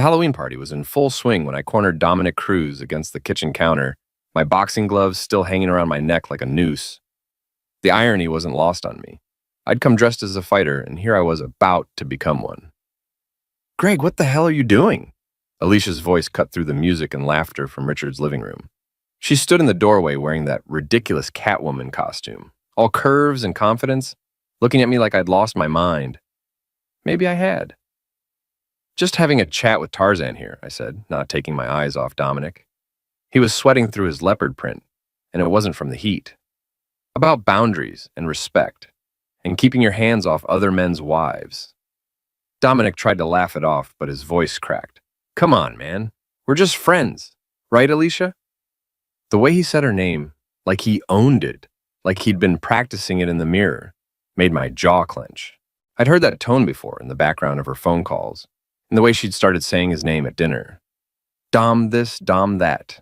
The Halloween party was in full swing when I cornered Dominic Cruz against the kitchen counter, my boxing gloves still hanging around my neck like a noose. The irony wasn't lost on me. I'd come dressed as a fighter, and here I was about to become one. Greg, what the hell are you doing? Alicia's voice cut through the music and laughter from Richard's living room. She stood in the doorway wearing that ridiculous Catwoman costume, all curves and confidence, looking at me like I'd lost my mind. Maybe I had. Just having a chat with Tarzan here, I said, not taking my eyes off Dominic. He was sweating through his leopard print, and it wasn't from the heat. About boundaries and respect, and keeping your hands off other men's wives. Dominic tried to laugh it off, but his voice cracked. Come on, man. We're just friends. Right, Alicia? The way he said her name, like he owned it, like he'd been practicing it in the mirror, made my jaw clench. I'd heard that tone before in the background of her phone calls, in the way she'd started saying his name at dinner. Dom this, Dom that.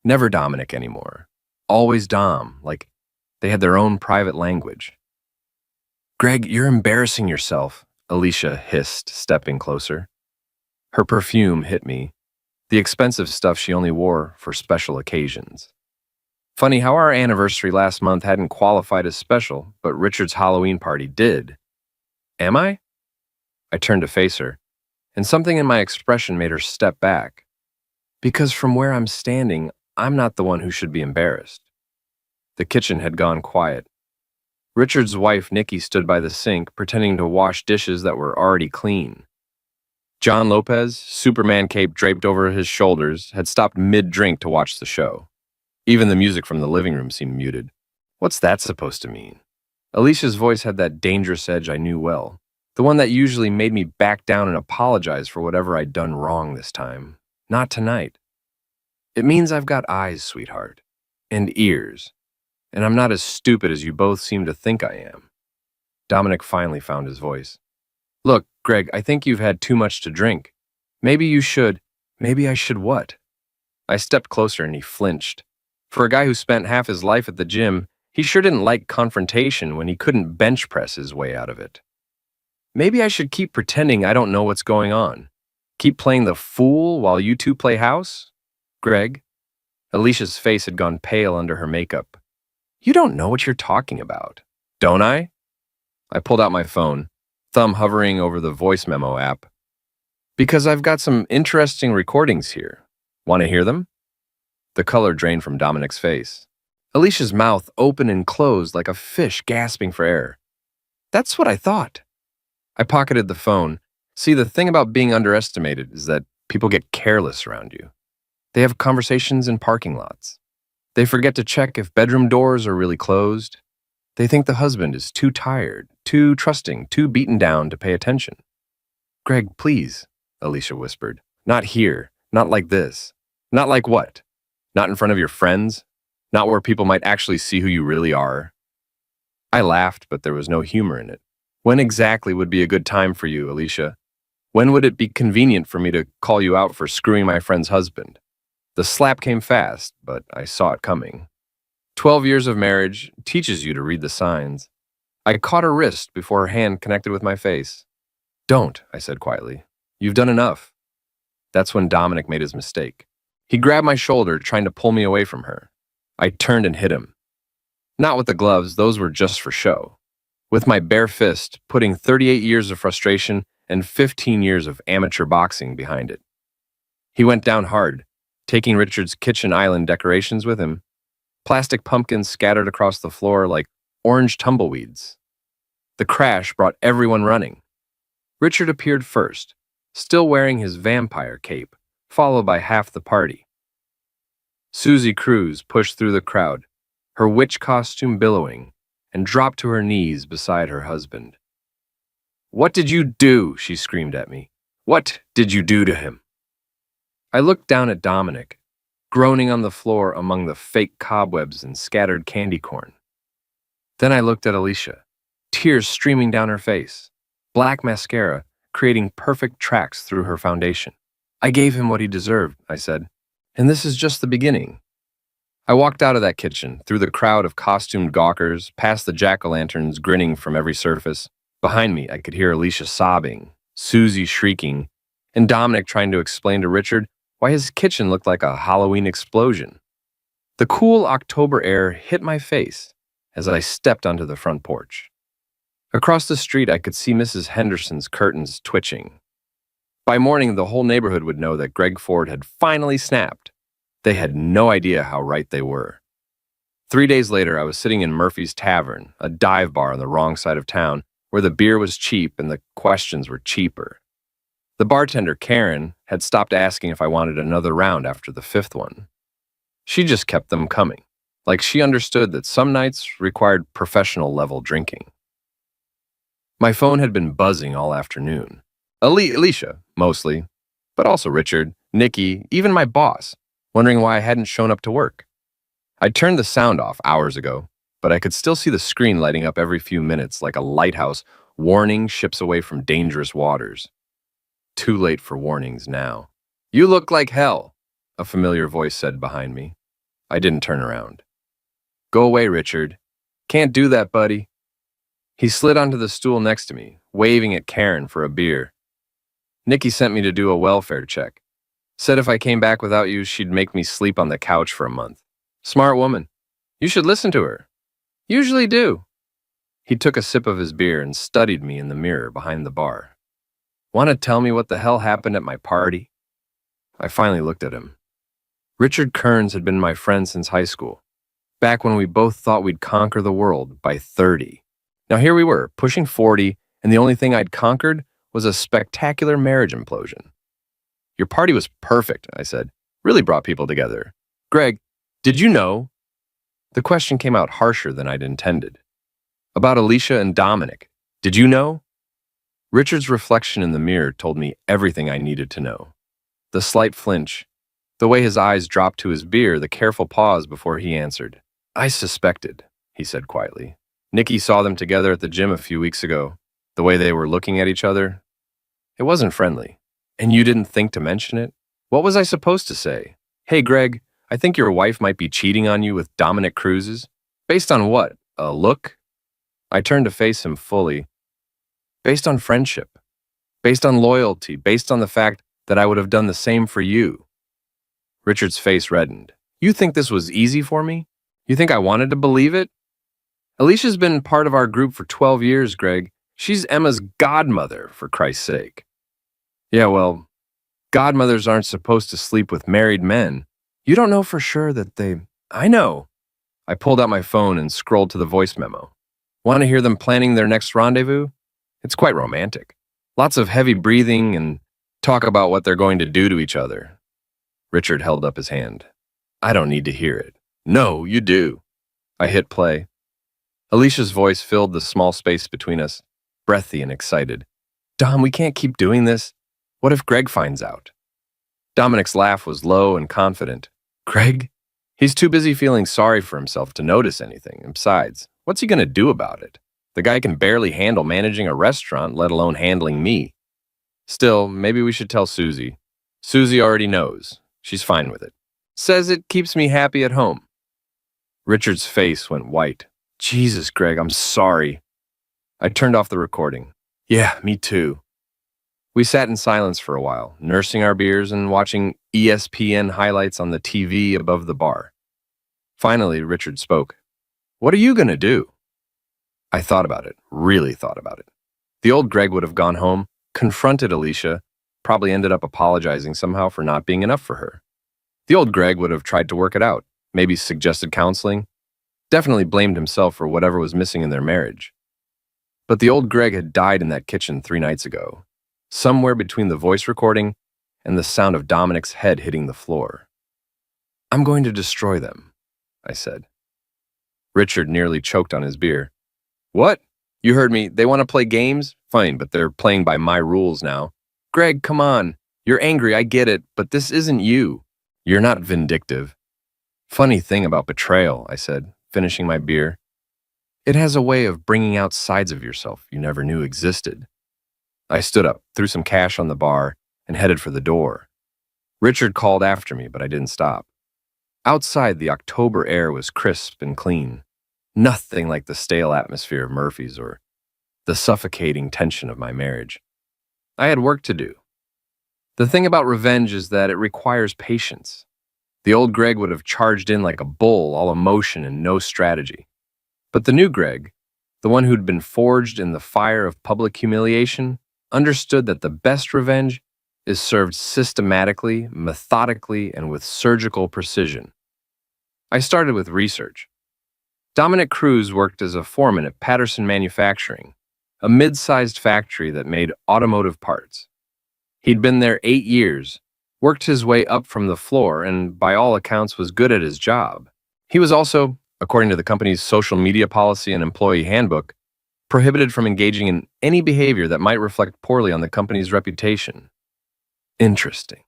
Never Dominic anymore. Always Dom, like they had their own private language. Greg, you're embarrassing yourself, Alicia hissed, stepping closer. Her perfume hit me, the expensive stuff she only wore for special occasions. Funny how our anniversary last month hadn't qualified as special, but Richard's Halloween party did. Am I? I turned to face her, and something in my expression made her step back. Because from where I'm standing, I'm not the one who should be embarrassed. The kitchen had gone quiet. Richard's wife, Nikki, stood by the sink, pretending to wash dishes that were already clean. John Lopez, Superman cape draped over his shoulders, had stopped mid-drink to watch the show. Even the music from the living room seemed muted. What's that supposed to mean? Alicia's voice had that dangerous edge I knew well, the one that usually made me back down and apologize for whatever I'd done wrong this time. Not tonight. It means I've got eyes, sweetheart, and ears, and I'm not as stupid as you both seem to think I am. Dominic finally found his voice. Look, Greg, I think you've had too much to drink. Maybe you should. Maybe I should what? I stepped closer and he flinched. For a guy who spent half his life at the gym, he sure didn't like confrontation when he couldn't bench press his way out of it. Maybe I should keep pretending I don't know what's going on. Keep playing the fool while you two play house? Greg? Alicia's face had gone pale under her makeup. You don't know what you're talking about, don't I? I pulled out my phone, thumb hovering over the voice memo app. Because I've got some interesting recordings here. Want to hear them? The color drained from Dominic's face. Alicia's mouth opened and closed like a fish gasping for air. That's what I thought. I pocketed the phone. See, the thing about being underestimated is that people get careless around you. They have conversations in parking lots. They forget to check if bedroom doors are really closed. They think the husband is too tired, too trusting, too beaten down to pay attention. Greg, please, Alicia whispered. Not here. Not like this. Not like what? Not in front of your friends? Not where people might actually see who you really are? I laughed, but there was no humor in it. When exactly would be a good time for you, Alicia? When would it be convenient for me to call you out for screwing my friend's husband? The slap came fast, but I saw it coming. 12 years of marriage teaches you to read the signs. I caught her wrist before her hand connected with my face. Don't, I said quietly. You've done enough. That's when Dominic made his mistake. He grabbed my shoulder, trying to pull me away from her. I turned and hit him. Not with the gloves, those were just for show. With my bare fist, putting 38 years of frustration and 15 years of amateur boxing behind it. He went down hard, taking Richard's kitchen island decorations with him. Plastic pumpkins scattered across the floor like orange tumbleweeds. The crash brought everyone running. Richard appeared first, still wearing his vampire cape, followed by half the party. Susie Cruz pushed through the crowd, her witch costume billowing, and dropped to her knees beside her husband. What did you do? She screamed at me. What did you do to him? I looked down at Dominic, groaning on the floor among the fake cobwebs and scattered candy corn. Then I looked at Alicia, tears streaming down her face, black mascara creating perfect tracks through her foundation. I gave him what he deserved, I said, and this is just the beginning. I walked out of that kitchen, through the crowd of costumed gawkers, past the jack-o'-lanterns grinning from every surface. Behind me, I could hear Alicia sobbing, Susie shrieking, and Dominic trying to explain to Richard why his kitchen looked like a Halloween explosion. The cool October air hit my face as I stepped onto the front porch. Across the street, I could see Mrs. Henderson's curtains twitching. By morning, the whole neighborhood would know that Greg Ford had finally snapped. They had no idea how right they were. 3 days later, I was sitting in Murphy's Tavern, a dive bar on the wrong side of town, where the beer was cheap and the questions were cheaper. The bartender, Karen, had stopped asking if I wanted another round after the fifth one. She just kept them coming, like she understood that some nights required professional-level drinking. My phone had been buzzing all afternoon. Alicia, mostly, but also Richard, Nikki, even my boss, wondering why I hadn't shown up to work. I'd turned the sound off hours ago, but I could still see the screen lighting up every few minutes like a lighthouse warning ships away from dangerous waters. Too late for warnings now. "You look like hell," a familiar voice said behind me. I didn't turn around. "Go away, Richard. Can't do that, buddy." He slid onto the stool next to me, waving at Karen for a beer. "Nikki sent me to do a welfare check. Said if I came back without you, she'd make me sleep on the couch for a month. Smart woman. You should listen to her. Usually do." He took a sip of his beer and studied me in the mirror behind the bar. "Want to tell me what the hell happened at my party?" I finally looked at him. Richard Kearns had been my friend since high school, back when we both thought we'd conquer the world by 30. Now here we were, pushing 40, and the only thing I'd conquered was a spectacular marriage implosion. "Your party was perfect," I said. "Really brought people together. Greg, did you know?" The question came out harsher than I'd intended. "About Alicia and Dominic. Did you know?" Richard's reflection in the mirror told me everything I needed to know. The slight flinch, the way his eyes dropped to his beer, the careful pause before he answered. "I suspected," he said quietly. "Nikki saw them together at the gym a few weeks ago. The way they were looking at each other. It wasn't friendly. And you didn't think to mention it? What was I supposed to say? Hey, Greg, I think your wife might be cheating on you with Dominic Cruz's. Based on what? A look?" I turned to face him fully. Based on friendship. Based on loyalty. Based on the fact that I would have done the same for you. Richard's face reddened. "You think this was easy for me? You think I wanted to believe it? Alicia's been part of our group for 12 years, Greg. She's Emma's godmother, for Christ's sake." "Yeah, well, godmothers aren't supposed to sleep with married men. You don't know for sure that they—" "I know." I pulled out my phone and scrolled to the voice memo. "Want to hear them planning their next rendezvous? It's quite romantic. Lots of heavy breathing and talk about what they're going to do to each other." Richard held up his hand. "I don't need to hear it." "No, you do." I hit play. Alicia's voice filled the small space between us, breathy and excited. "Dom, we can't keep doing this. What if Greg finds out?" Dominic's laugh was low and confident. "Greg? He's too busy feeling sorry for himself to notice anything. And besides, what's he going to do about it? The guy can barely handle managing a restaurant, let alone handling me. Still, maybe we should tell Susie. Susie already knows. She's fine with it. Says it keeps me happy at home." Richard's face went white. "Jesus, Greg, I'm sorry." I turned off the recording. "Yeah, me too." We sat in silence for a while, nursing our beers and watching ESPN highlights on the TV above the bar. Finally, Richard spoke. "What are you going to do?" I thought about it, really thought about it. The old Greg would have gone home, confronted Alicia, probably ended up apologizing somehow for not being enough for her. The old Greg would have tried to work it out, maybe suggested counseling, definitely blamed himself for whatever was missing in their marriage. But the old Greg had died in that kitchen 3 nights ago, somewhere between the voice recording and the sound of Dominic's head hitting the floor. "I'm going to destroy them," I said. Richard nearly choked on his beer. "What? You heard me. They want to play games? Fine, but they're playing by my rules now. Greg, come on. You're angry, I get it, but this isn't you. You're not vindictive." "Funny thing about betrayal," I said, finishing my beer. "It has a way of bringing out sides of yourself you never knew existed." I stood up, threw some cash on the bar, and headed for the door. Richard called after me, but I didn't stop. Outside, the October air was crisp and clean. Nothing like the stale atmosphere of Murphy's or the suffocating tension of my marriage. I had work to do. The thing about revenge is that it requires patience. The old Greg would have charged in like a bull, all emotion and no strategy. But the new Greg, the one who'd been forged in the fire of public humiliation, understood that the best revenge is served systematically, methodically, and with surgical precision. I started with research. Dominic Cruz worked as a foreman at Patterson Manufacturing, a mid-sized factory that made automotive parts. He'd been there 8 years, worked his way up from the floor, and by all accounts was good at his job. He was also, according to the company's social media policy and employee handbook, prohibited from engaging in any behavior that might reflect poorly on the company's reputation. Interesting.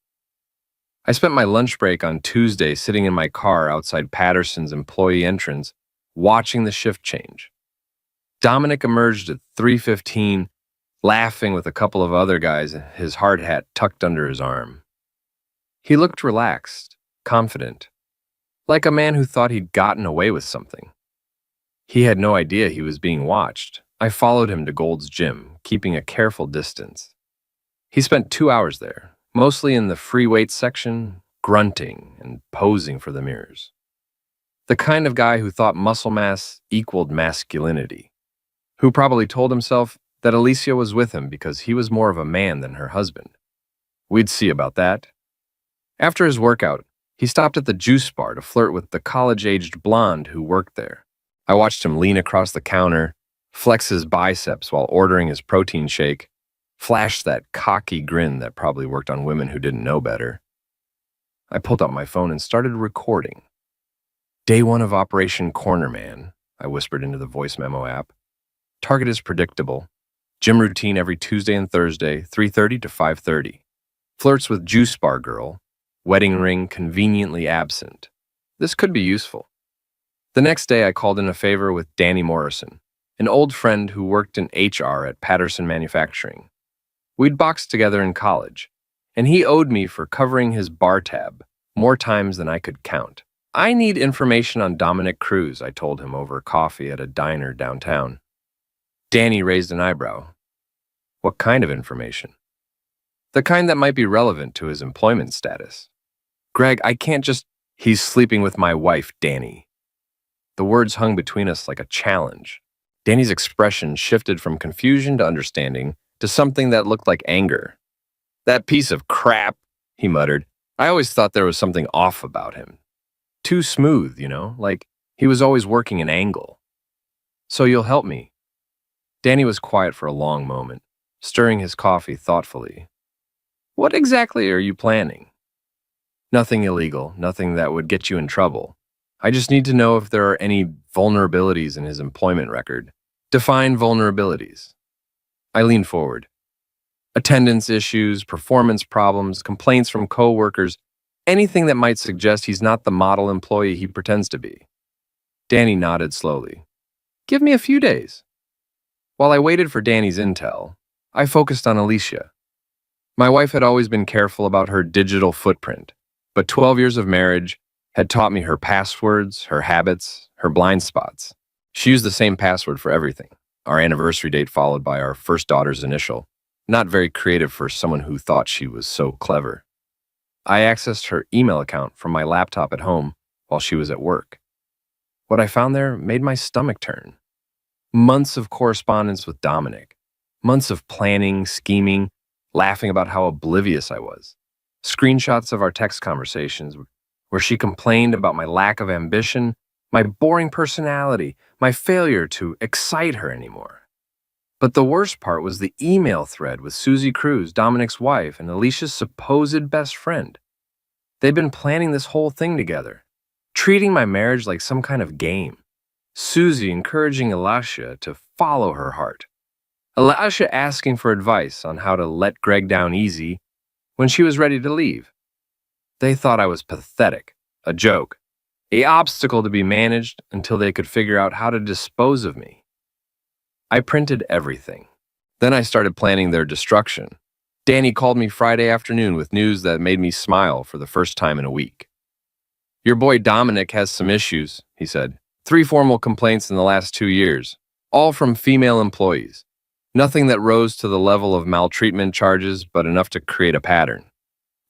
I spent my lunch break on Tuesday sitting in my car outside Patterson's employee entrance, watching the shift change. Dominic emerged at 3:15, laughing with a couple of other guys, his hard hat tucked under his arm. He looked relaxed, confident, like a man who thought he'd gotten away with something. He had no idea he was being watched. I followed him to Gold's gym, keeping a careful distance. He spent 2 hours there, mostly in the free weights section, grunting and posing for the mirrors. The kind of guy who thought muscle mass equaled masculinity, who probably told himself that Alicia was with him because he was more of a man than her husband. We'd see about that. After his workout, he stopped at the juice bar to flirt with the college-aged blonde who worked there. I watched him lean across the counter, flex his biceps while ordering his protein shake, flash that cocky grin that probably worked on women who didn't know better. I pulled out my phone and started recording. Day 1 of Operation Cornerman, I whispered into the voice memo app. Target is predictable. Gym routine every Tuesday and Thursday, 3:30 to 5:30. Flirts with juice bar girl. Wedding ring conveniently absent. This could be useful. The next day, I called in a favor with Danny Morrison, an old friend who worked in HR at Patterson Manufacturing. We'd boxed together in college, and he owed me for covering his bar tab more times than I could count. I need information on Dominic Cruz, I told him over coffee at a diner downtown. Danny raised an eyebrow. What kind of information? The kind that might be relevant to his employment status. Greg, I can't just... He's sleeping with my wife, Danny. The words hung between us like a challenge. Danny's expression shifted from confusion to understanding to something that looked like anger. That piece of crap, he muttered. I always thought there was something off about him. Too smooth, like he was always working an angle. So you'll help me? Danny was quiet for a long moment, stirring his coffee thoughtfully. What exactly are you planning? Nothing illegal, nothing that would get you in trouble. I just need to know if there are any vulnerabilities in his employment record. Define vulnerabilities. I leaned forward. Attendance issues, performance problems, complaints from coworkers, anything that might suggest he's not the model employee he pretends to be. Danny nodded slowly. Give me a few days. While I waited for Danny's intel, I focused on Alicia. My wife had always been careful about her digital footprint, but 12 years of marriage had taught me her passwords, her habits, her blind spots. She used the same password for everything, our anniversary date followed by our first daughter's initial. Not very creative for someone who thought she was so clever. I accessed her email account from my laptop at home while she was at work. What I found there made my stomach turn. Months of correspondence with Dominic. Months of planning, scheming, laughing about how oblivious I was. Screenshots of our text conversations where she complained about my lack of ambition, my boring personality, my failure to excite her anymore. But the worst part was the email thread with Susie Cruz, Dominic's wife, and Alicia's supposed best friend. They'd been planning this whole thing together, treating my marriage like some kind of game. Susie encouraging Alicia to follow her heart. Alicia asking for advice on how to let Greg down easy when she was ready to leave. They thought I was pathetic, a joke, an obstacle to be managed until they could figure out how to dispose of me. I printed everything. Then I started planning their destruction. Danny called me Friday afternoon with news that made me smile for the first time in a week. Your boy Dominic has some issues, he said. 3 formal complaints in the last 2 years, all from female employees. Nothing that rose to the level of maltreatment charges, but enough to create a pattern.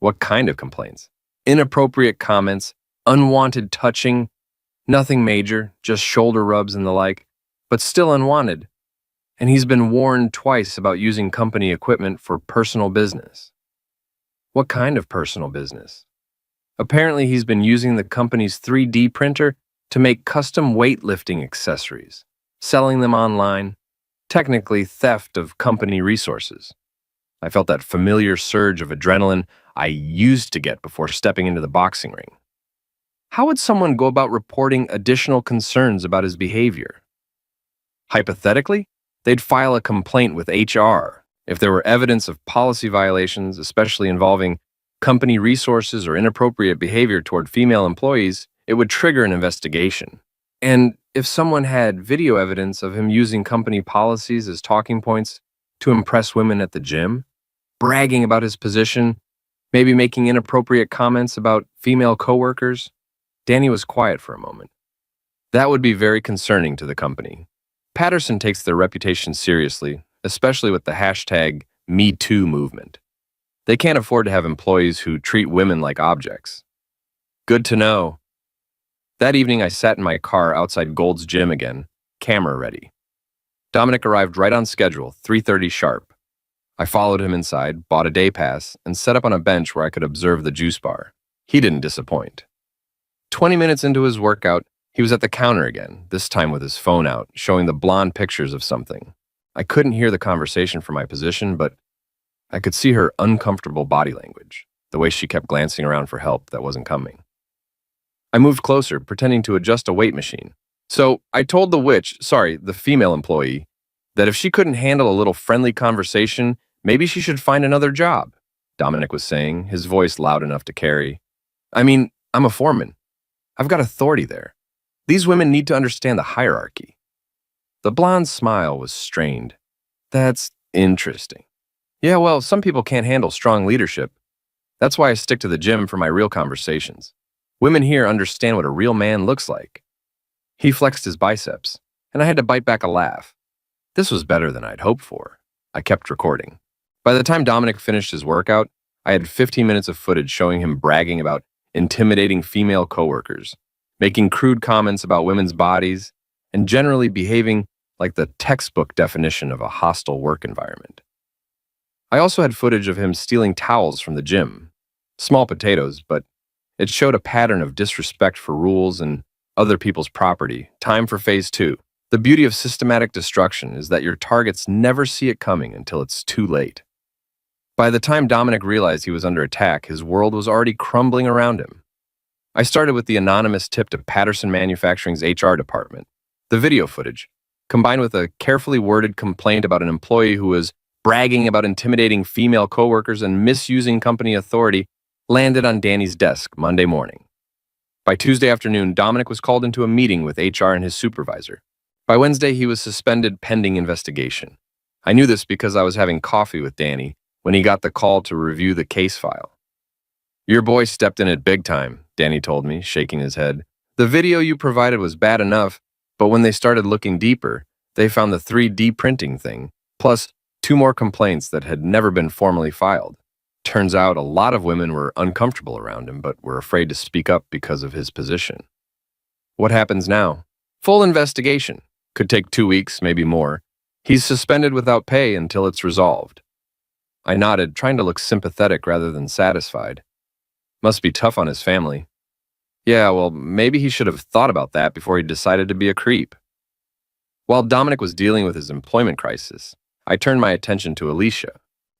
What kind of complaints? Inappropriate comments, unwanted touching, nothing major, just shoulder rubs and the like, but still unwanted. And he's been warned twice about using company equipment for personal business. What kind of personal business? Apparently, he's been using the company's 3D printer to make custom weightlifting accessories, selling them online, technically theft of company resources. I felt that familiar surge of adrenaline I used to get before stepping into the boxing ring. How would someone go about reporting additional concerns about his behavior? Hypothetically, they'd file a complaint with HR if there were evidence of policy violations, especially involving company resources or inappropriate behavior toward female employees. It would trigger an investigation. And if someone had video evidence of him using company policies as talking points to impress women at the gym, bragging about his position, maybe making inappropriate comments about female coworkers, Danny was quiet for a moment. That would be very concerning to the company. Patterson takes their reputation seriously, especially with the hashtag #MeToo movement. They can't afford to have employees who treat women like objects. Good to know. That evening, I sat in my car outside Gold's gym again, camera ready. Dominic arrived right on schedule, 3:30 sharp. I followed him inside, bought a day pass, and set up on a bench where I could observe the juice bar. He didn't disappoint. 20 minutes into his workout, he was at the counter again, this time with his phone out, showing the blonde pictures of something. I couldn't hear the conversation from my position, but I could see her uncomfortable body language, the way she kept glancing around for help that wasn't coming. I moved closer, pretending to adjust a weight machine. So I told the female employee, that if she couldn't handle a little friendly conversation, maybe she should find another job, Dominic was saying, his voice loud enough to carry. I mean, I'm a foreman. I've got authority there. These women need to understand the hierarchy. The blonde's smile was strained. That's interesting. Yeah, well, some people can't handle strong leadership. That's why I stick to the gym for my real conversations. Women here understand what a real man looks like. He flexed his biceps, and I had to bite back a laugh. This was better than I'd hoped for. I kept recording. By the time Dominic finished his workout, I had 15 minutes of footage showing him bragging about intimidating female coworkers, making crude comments about women's bodies, and generally behaving like the textbook definition of a hostile work environment. I also had footage of him stealing towels from the gym. Small potatoes, but it showed a pattern of disrespect for rules and other people's property. Time for phase 2. The beauty of systematic destruction is that your targets never see it coming until it's too late. By the time Dominic realized he was under attack, his world was already crumbling around him. I started with the anonymous tip to Patterson Manufacturing's HR department. The video footage, combined with a carefully worded complaint about an employee who was bragging about intimidating female coworkers and misusing company authority, landed on Danny's desk Monday morning. By Tuesday afternoon, Dominic was called into a meeting with HR and his supervisor. By Wednesday, he was suspended pending investigation. I knew this because I was having coffee with Danny when he got the call to review the case file. Your boy stepped in at big time, Danny told me, shaking his head. The video you provided was bad enough, but when they started looking deeper, they found the 3D printing thing, plus 2 more complaints that had never been formally filed. Turns out a lot of women were uncomfortable around him, but were afraid to speak up because of his position. What happens now? Full investigation. Could take 2 weeks, maybe more. He's suspended without pay until it's resolved. I nodded, trying to look sympathetic rather than satisfied. Must be tough on his family. Yeah, well, maybe he should have thought about that before he decided to be a creep. While Dominic was dealing with his employment crisis, I turned my attention to Alicia.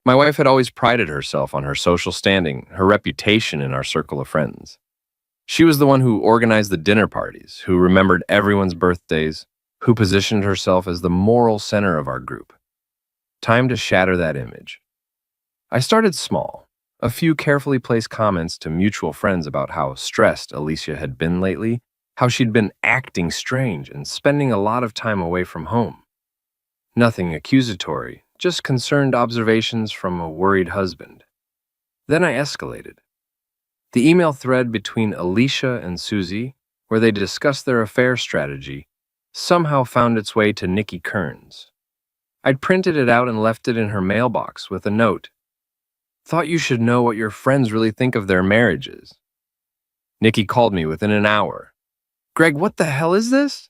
My wife had always prided herself on her social standing, her reputation in our circle of friends. She was the one who organized the dinner parties, who remembered everyone's birthdays, who positioned herself as the moral center of our group. Time to shatter that image. I started small, a few carefully placed comments to mutual friends about how stressed Alicia had been lately, how she'd been acting strange and spending a lot of time away from home. Nothing accusatory, just concerned observations from a worried husband. Then I escalated. The email thread between Alicia and Susie, where they discussed their affair strategy, somehow found its way to Nikki Kearns. I'd printed it out and left it in her mailbox with a note. Thought you should know what your friends really think of their marriages. Nikki called me within an hour. Greg, what the hell is this?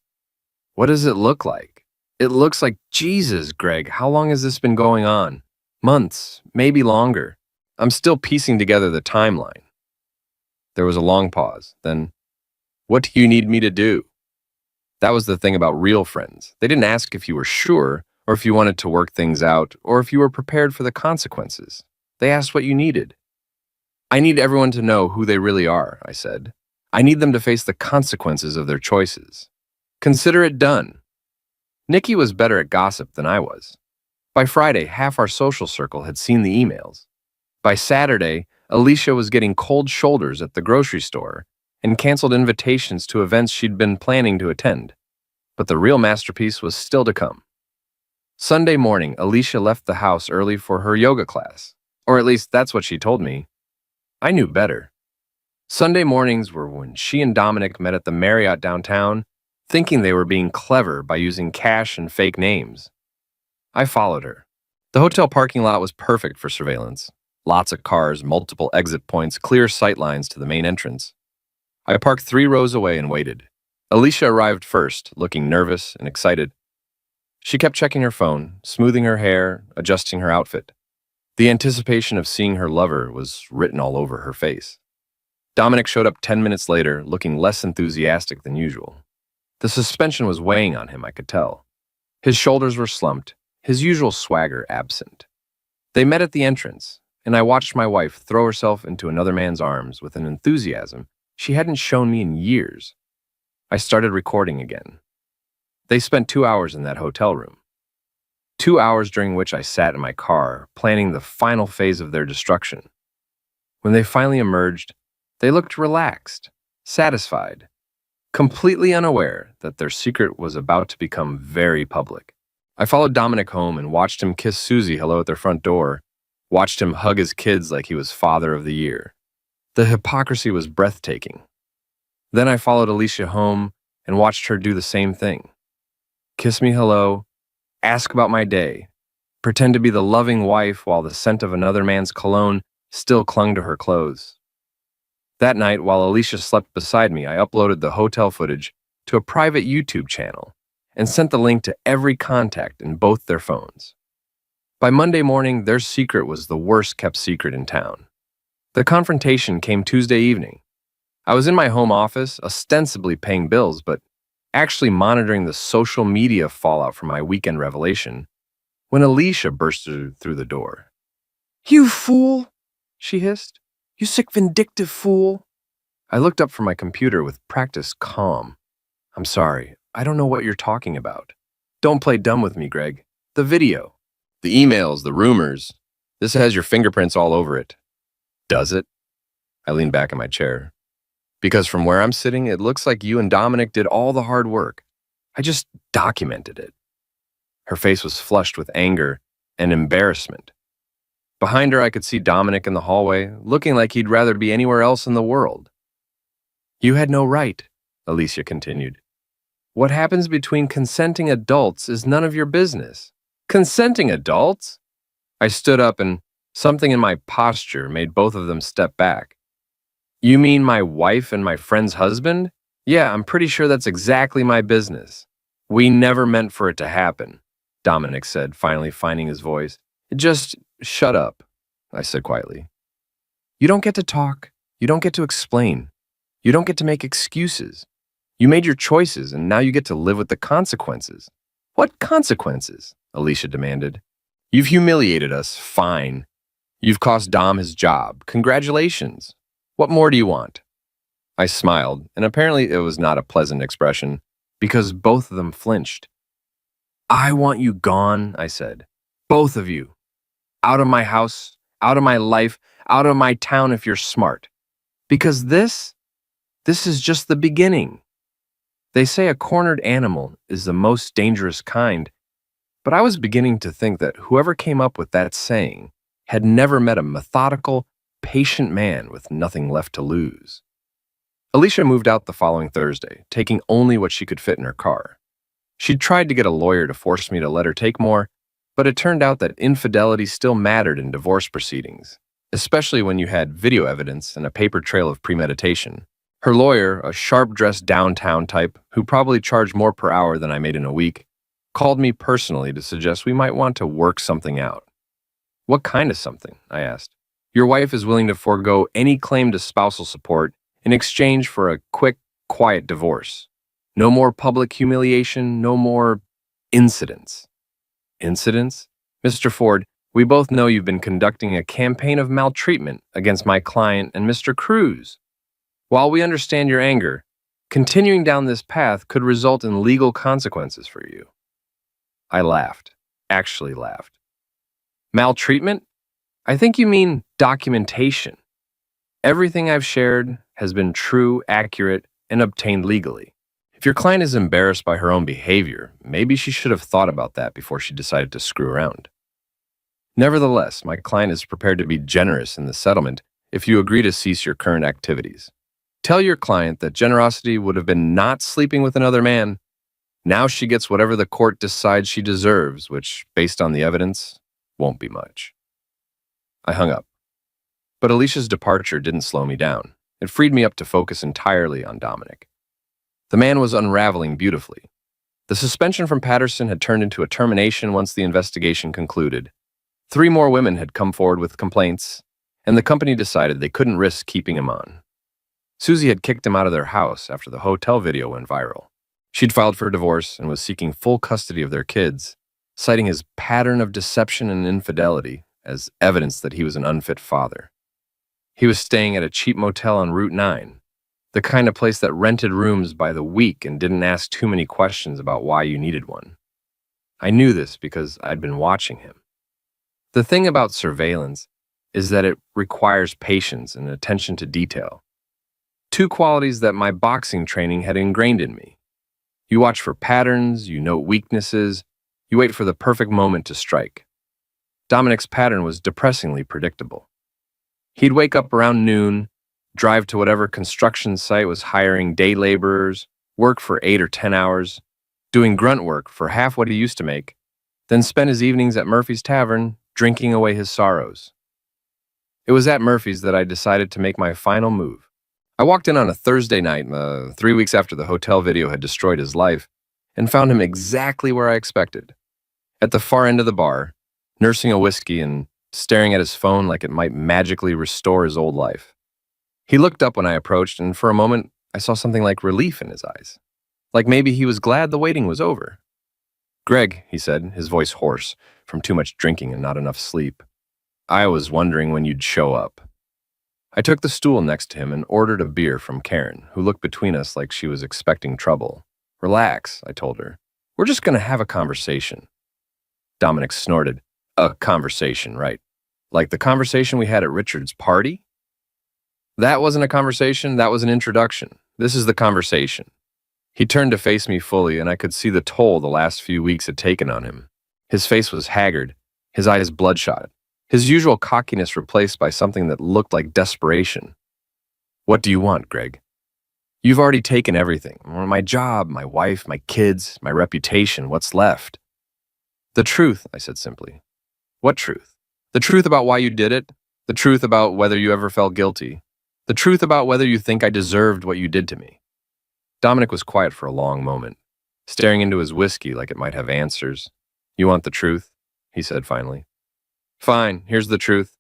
What does it look like? It looks like Jesus, Greg. How long has this been going on? Months, maybe longer. I'm still piecing together the timeline. There was a long pause. Then, what do you need me to do? That was the thing about real friends. They didn't ask if you were sure, or if you wanted to work things out, or if you were prepared for the consequences. They asked what you needed. I need everyone to know who they really are, I said. I need them to face the consequences of their choices. Consider it done. Nikki was better at gossip than I was. By Friday, half our social circle had seen the emails. By Saturday, Alicia was getting cold shoulders at the grocery store and canceled invitations to events she'd been planning to attend. But the real masterpiece was still to come. Sunday morning, Alicia left the house early for her yoga class. Or at least that's what she told me. I knew better. Sunday mornings were when she and Dominic met at the Marriott downtown, thinking they were being clever by using cash and fake names. I followed her. The hotel parking lot was perfect for surveillance. Lots of cars, multiple exit points, clear sight lines to the main entrance. I parked 3 rows away and waited. Alicia arrived first, looking nervous and excited. She kept checking her phone, smoothing her hair, adjusting her outfit. The anticipation of seeing her lover was written all over her face. Dominic showed up 10 minutes later, looking less enthusiastic than usual. The suspension was weighing on him, I could tell. His shoulders were slumped, his usual swagger absent. They met at the entrance, and I watched my wife throw herself into another man's arms with an enthusiasm she hadn't shown me in years. I started recording again. They spent 2 hours in that hotel room. 2 hours during which I sat in my car, planning the final phase of their destruction. When they finally emerged, they looked relaxed, satisfied, completely unaware that their secret was about to become very public. I followed Dominic home and watched him kiss Susie hello at their front door, watched him hug his kids like he was father of the year. The hypocrisy was breathtaking. Then I followed Alicia home and watched her do the same thing. Kiss me hello, ask about my day, pretend to be the loving wife while the scent of another man's cologne still clung to her clothes. That night, while Alicia slept beside me, I uploaded the hotel footage to a private YouTube channel and sent the link to every contact in both their phones. By Monday morning, their secret was the worst-kept secret in town. The confrontation came Tuesday evening. I was in my home office, ostensibly paying bills, but actually monitoring the social media fallout from my weekend revelation, when Alicia bursted through the door. "You fool!" she hissed. "You sick, vindictive fool!" I looked up from my computer with practiced calm. "I'm sorry, I don't know what you're talking about. Don't play dumb with me, Greg. The video, the emails, the rumors. This has your fingerprints all over it." "Does it?" I leaned back in my chair. "Because from where I'm sitting, it looks like you and Dominic did all the hard work. I just documented it." Her face was flushed with anger and embarrassment. Behind her, I could see Dominic in the hallway, looking like he'd rather be anywhere else in the world. "You had no right," Alicia continued. "What happens between consenting adults is none of your business." "Consenting adults?" I stood up, and something in my posture made both of them step back. "You mean my wife and my friend's husband? Yeah, I'm pretty sure that's exactly my business." "We never meant for it to happen," Dominic said, finally finding his voice. "Just shut up," I said quietly. "You don't get to talk. You don't get to explain. You don't get to make excuses. You made your choices, and now you get to live with the consequences." "What consequences?" Alicia demanded. "You've humiliated us, fine. You've cost Dom his job. Congratulations. What more do you want?" I smiled, and apparently it was not a pleasant expression, because both of them flinched. "I want you gone," I said. "Both of you. Out of my house, out of my life, out of my town if you're smart. Because this is just the beginning." They say a cornered animal is the most dangerous kind, but I was beginning to think that whoever came up with that saying had never met a methodical, patient man with nothing left to lose. Alicia moved out the following Thursday, taking only what she could fit in her car. She'd tried to get a lawyer to force me to let her take more, but it turned out that infidelity still mattered in divorce proceedings, especially when you had video evidence and a paper trail of premeditation. Her lawyer, a sharp-dressed downtown type who probably charged more per hour than I made in a week, called me personally to suggest we might want to work something out. What kind of something? I asked. Your wife is willing to forego any claim to spousal support in exchange for a quick, quiet divorce. No more public humiliation, no more incidents. Incidents? Mr. Ford, we both know you've been conducting a campaign of maltreatment against my client and Mr. Cruz. While we understand your anger, continuing down this path could result in legal consequences for you. I laughed, actually laughed. Maltreatment? I think you mean documentation. Everything I've shared has been true, accurate, and obtained legally. If your client is embarrassed by her own behavior, maybe she should have thought about that before she decided to screw around. Nevertheless, my client is prepared to be generous in the settlement if you agree to cease your current activities. Tell your client that generosity would have been not sleeping with another man. Now she gets whatever the court decides she deserves, which, based on the evidence, won't be much. I hung up. But Alicia's departure didn't slow me down. It freed me up to focus entirely on Dominic. The man was unraveling beautifully. The suspension from Patterson had turned into a termination once the investigation concluded. 3 more women had come forward with complaints, and the company decided they couldn't risk keeping him on. Susie had kicked him out of their house after the hotel video went viral. She'd filed for divorce and was seeking full custody of their kids, citing his pattern of deception and infidelity as evidence that he was an unfit father. He was staying at a cheap motel on Route 9, the kind of place that rented rooms by the week and didn't ask too many questions about why you needed one. I knew this because I'd been watching him. The thing about surveillance is that it requires patience and attention to detail. 2 qualities that my boxing training had ingrained in me. You watch for patterns, you note weaknesses, you wait for the perfect moment to strike. Dominic's pattern was depressingly predictable. He'd wake up around noon, drive to whatever construction site was hiring day laborers, work for 8 or 10 hours, doing grunt work for half what he used to make, then spend his evenings at Murphy's Tavern, drinking away his sorrows. It was at Murphy's that I decided to make my final move. I walked in on a Thursday night, 3 weeks after the hotel video had destroyed his life, and found him exactly where I expected. At the far end of the bar, nursing a whiskey and staring at his phone like it might magically restore his old life. He looked up when I approached, and for a moment, I saw something like relief in his eyes. Like maybe he was glad the waiting was over. "Greg," he said, his voice hoarse, from too much drinking and not enough sleep. "I was wondering when you'd show up." I took the stool next to him and ordered a beer from Karen, who looked between us like she was expecting trouble. "Relax," I told her. "We're just going to have a conversation." Dominic snorted. "A conversation, right? Like the conversation we had at Richard's party?" "That wasn't a conversation, that was an introduction. This is the conversation." He turned to face me fully, and I could see the toll the last few weeks had taken on him. His face was haggard, his eyes bloodshot, his usual cockiness replaced by something that looked like desperation. "What do you want, Greg?" "You've already taken everything. My job, my wife, my kids, my reputation, what's left?" "The truth," I said simply. "What truth?" "The truth about why you did it, the truth about whether you ever felt guilty, the truth about whether you think I deserved what you did to me." Dominic was quiet for a long moment, staring into his whiskey like it might have answers. "You want the truth?" he said finally. "Fine, here's the truth.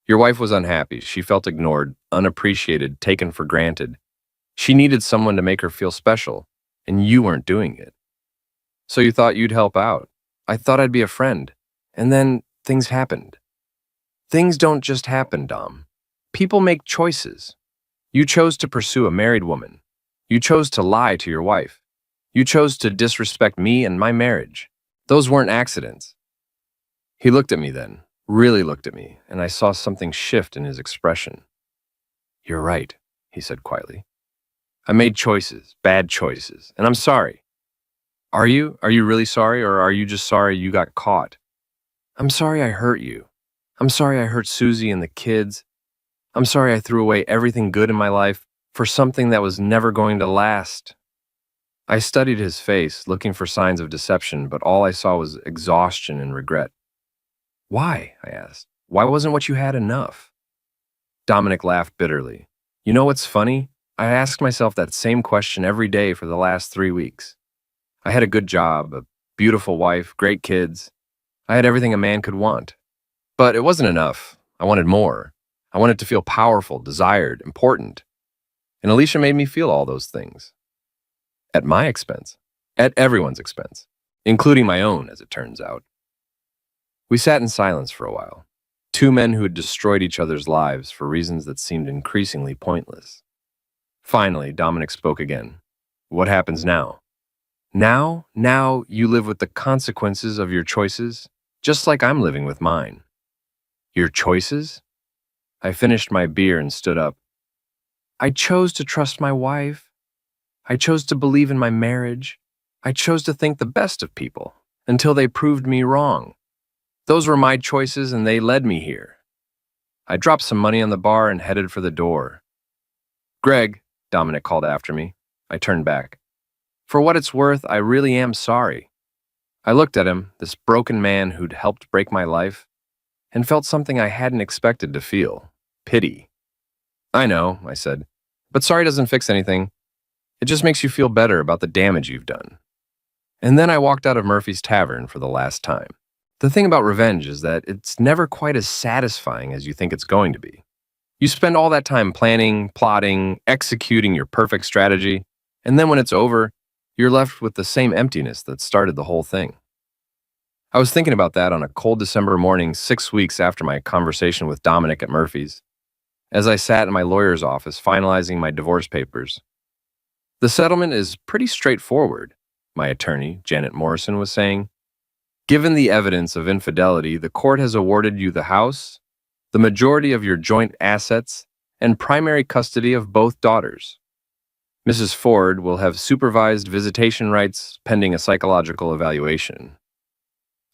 Your wife was unhappy. She felt ignored, unappreciated, taken for granted. She needed someone to make her feel special, and you weren't doing it. So you thought you'd help out. I thought I'd be a friend. And then things happened." "Things don't just happen, Dom. People make choices. You chose to pursue a married woman. You chose to lie to your wife. You chose to disrespect me and my marriage. Those weren't accidents." He looked at me then, really looked at me, and I saw something shift in his expression. "You're right," he said quietly. "I made choices, bad choices, and I'm sorry." Are you? Are you really sorry, or are you just sorry you got caught?" "I'm sorry I hurt you. I'm sorry I hurt Susie and the kids. I'm sorry I threw away everything good in my life for something that was never going to last." I studied his face, looking for signs of deception, but all I saw was exhaustion and regret. "Why?" I asked. "Why wasn't what you had enough?" Dominic laughed bitterly. You know what's funny? I asked myself that same question every day for the last 3 weeks. I had a good job, a beautiful wife, great kids. I had everything a man could want. But it wasn't enough. I wanted more. I wanted to feel powerful, desired, important. And Alicia made me feel all those things. At my expense. At everyone's expense. Including my own, as it turns out. We sat in silence for a while. Two men who had destroyed each other's lives for reasons that seemed increasingly pointless. Finally, Dominic spoke again. What happens now? Now you live with the consequences of your choices, just like I'm living with mine. Your choices? I finished my beer and stood up. I chose to trust my wife. I chose to believe in my marriage. I chose to think the best of people until they proved me wrong. Those were my choices and they led me here. I dropped some money on the bar and headed for the door. Greg, Dominic called after me. I turned back. For what it's worth, I really am sorry. I looked at him, this broken man who'd helped break my life, and felt something I hadn't expected to feel. Pity. I know, I said, but sorry doesn't fix anything. It just makes you feel better about the damage you've done. And then I walked out of Murphy's Tavern for the last time. The thing about revenge is that it's never quite as satisfying as you think it's going to be. You spend all that time planning, plotting, executing your perfect strategy, and then when it's over, you're left with the same emptiness that started the whole thing. I was thinking about that on a cold December morning 6 weeks after my conversation with Dominic at Murphy's, as I sat in my lawyer's office finalizing my divorce papers. The settlement is pretty straightforward, my attorney, Janet Morrison, was saying. Given the evidence of infidelity, the court has awarded you the house, the majority of your joint assets, and primary custody of both daughters. Mrs. Ford will have supervised visitation rights pending a psychological evaluation.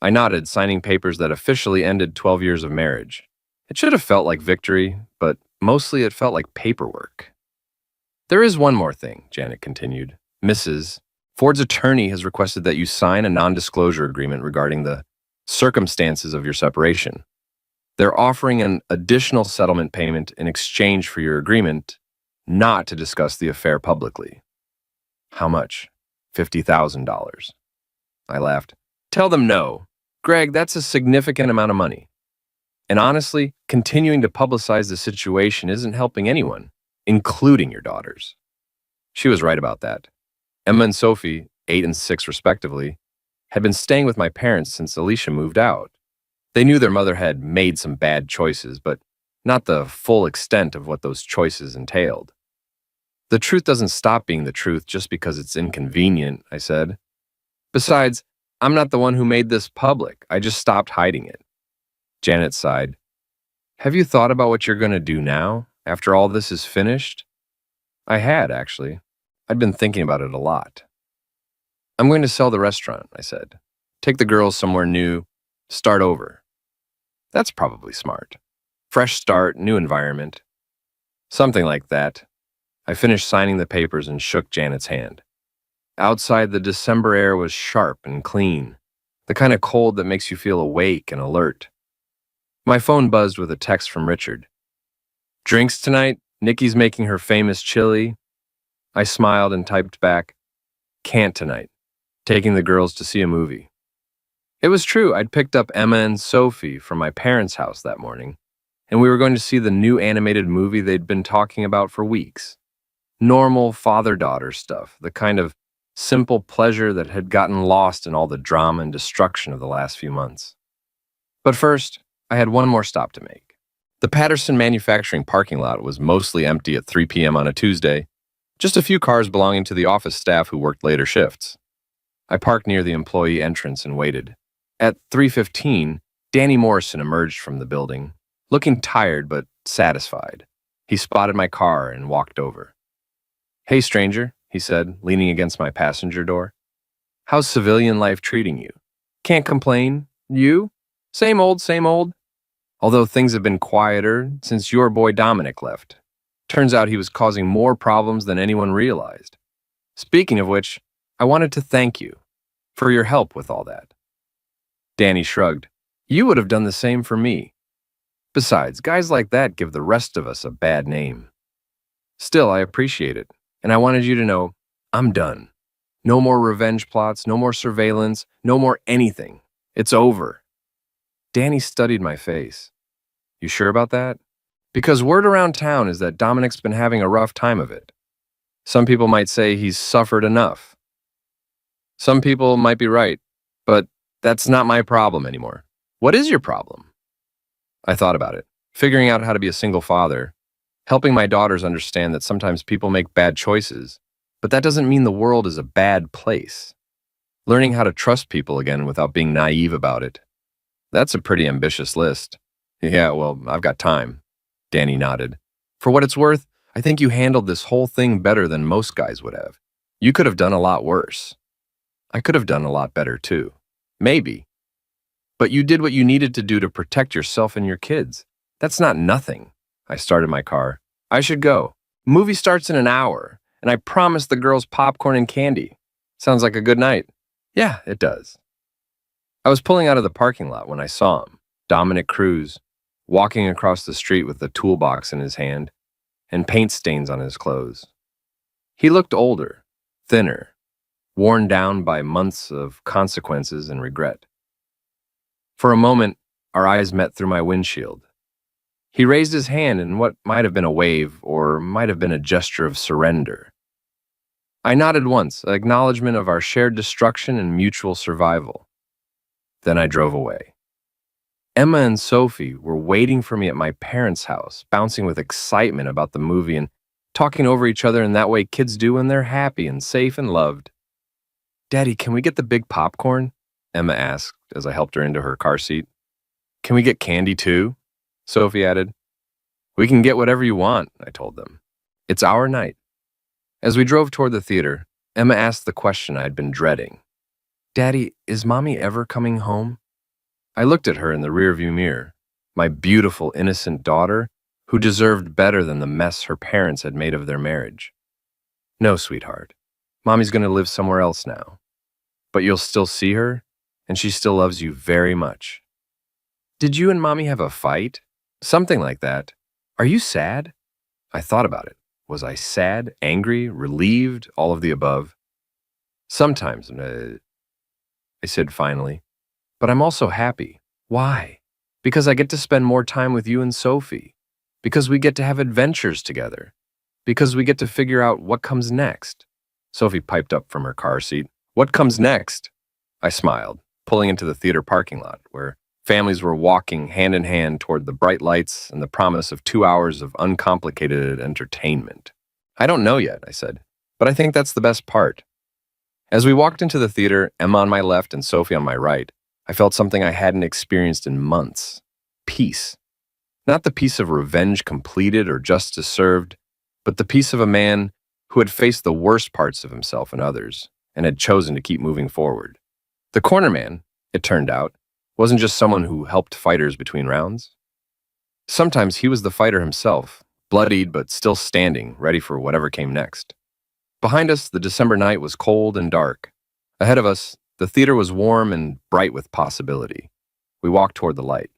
I nodded, signing papers that officially ended 12 years of marriage. It should have felt like victory, but mostly it felt like paperwork. There is one more thing, Janet continued. Mrs. Ford's attorney has requested that you sign a non-disclosure agreement regarding the circumstances of your separation. They're offering an additional settlement payment in exchange for your agreement not to discuss the affair publicly. How much? $50,000. I laughed. Tell them no. Greg, that's a significant amount of money. And honestly, continuing to publicize the situation isn't helping anyone, including your daughters. She was right about that. Emma and Sophie, 8 and 6 respectively, had been staying with my parents since Alicia moved out. They knew their mother had made some bad choices, but not the full extent of what those choices entailed. The truth doesn't stop being the truth just because it's inconvenient, I said. Besides, I'm not the one who made this public. I just stopped hiding it. Janet sighed. Have you thought about what you're going to do now, after all this is finished? I had, actually. I'd been thinking about it a lot. I'm going to sell the restaurant, I said. Take the girls somewhere new, start over. That's probably smart. Fresh start, new environment. Something like that. I finished signing the papers and shook Janet's hand. Outside, the December air was sharp and clean, the kind of cold that makes you feel awake and alert. My phone buzzed with a text from Richard. Drinks tonight? Nikki's making her famous chili. I smiled and typed back, can't tonight. Taking the girls to see a movie. It was true, I'd picked up Emma and Sophie from my parents' house that morning, and we were going to see the new animated movie they'd been talking about for weeks. Normal father-daughter stuff, the kind of simple pleasure that had gotten lost in all the drama and destruction of the last few months. But first, I had one more stop to make. The Patterson manufacturing parking lot was mostly empty at 3 p.m. on a Tuesday, just a few cars belonging to the office staff who worked later shifts. I parked near the employee entrance and waited. At 3:15, Danny Morrison emerged from the building, looking tired but satisfied. He spotted my car and walked over. Hey, stranger, he said, leaning against my passenger door. How's civilian life treating you? Can't complain. You? Same old, same old. Although things have been quieter since your boy Dominic left. Turns out he was causing more problems than anyone realized. Speaking of which, I wanted to thank you for your help with all that. Danny shrugged. You would have done the same for me. Besides, guys like that give the rest of us a bad name. Still, I appreciate it, and I wanted you to know I'm done. No more revenge plots, no more surveillance, no more anything. It's over. Danny studied my face. You sure about that? Because word around town is that Dominic's been having a rough time of it. Some people might say he's suffered enough. Some people might be right, but that's not my problem anymore. What is your problem? I thought about it, figuring out how to be a single father, helping my daughters understand that sometimes people make bad choices, but that doesn't mean the world is a bad place. Learning how to trust people again without being naive about it. That's a pretty ambitious list. Yeah, well, I've got time. Danny nodded. For what it's worth, I think you handled this whole thing better than most guys would have. You could have done a lot worse. I could have done a lot better too. Maybe. But you did what you needed to do to protect yourself and your kids. That's not nothing. I started my car. I should go. Movie starts in an hour, and I promised the girls popcorn and candy. Sounds like a good night. Yeah, it does. I was pulling out of the parking lot when I saw him, Dominic Cruz, walking across the street with a toolbox in his hand and paint stains on his clothes. He looked older, thinner, worn down by months of consequences and regret. For a moment, our eyes met through my windshield. He raised his hand in what might have been a wave or might have been a gesture of surrender. I nodded once, an acknowledgement of our shared destruction and mutual survival. Then I drove away. Emma and Sophie were waiting for me at my parents' house, bouncing with excitement about the movie and talking over each other in that way kids do when they're happy and safe and loved. Daddy, can we get the big popcorn? Emma asked as I helped her into her car seat. Can we get candy too? Sophie added. We can get whatever you want, I told them. It's our night. As we drove toward the theater, Emma asked the question I'd been dreading. Daddy, is Mommy ever coming home? I looked at her in the rearview mirror, my beautiful, innocent daughter, who deserved better than the mess her parents had made of their marriage. No, sweetheart. Mommy's going to live somewhere else now. But you'll still see her, and she still loves you very much. Did you and Mommy have a fight? Something like that. Are you sad? I thought about it. Was I sad, angry, relieved, all of the above? Sometimes, I said finally. But I'm also happy. Why? Because I get to spend more time with you and Sophie. Because we get to have adventures together. Because we get to figure out what comes next. Sophie piped up from her car seat. What comes next? I smiled, pulling into the theater parking lot, where families were walking hand in hand toward the bright lights and the promise of 2 hours of uncomplicated entertainment. I don't know yet, I said, but I think that's the best part. As we walked into the theater, Emma on my left and Sophie on my right, I felt something I hadn't experienced in months. Peace. Not the peace of revenge completed or justice served, but the peace of a man who had faced the worst parts of himself and others and had chosen to keep moving forward. The corner man, it turned out, wasn't just someone who helped fighters between rounds. Sometimes he was the fighter himself, bloodied but still standing, ready for whatever came next. Behind us, the December night was cold and dark. Ahead of us, the theater was warm and bright with possibility. We walked toward the light.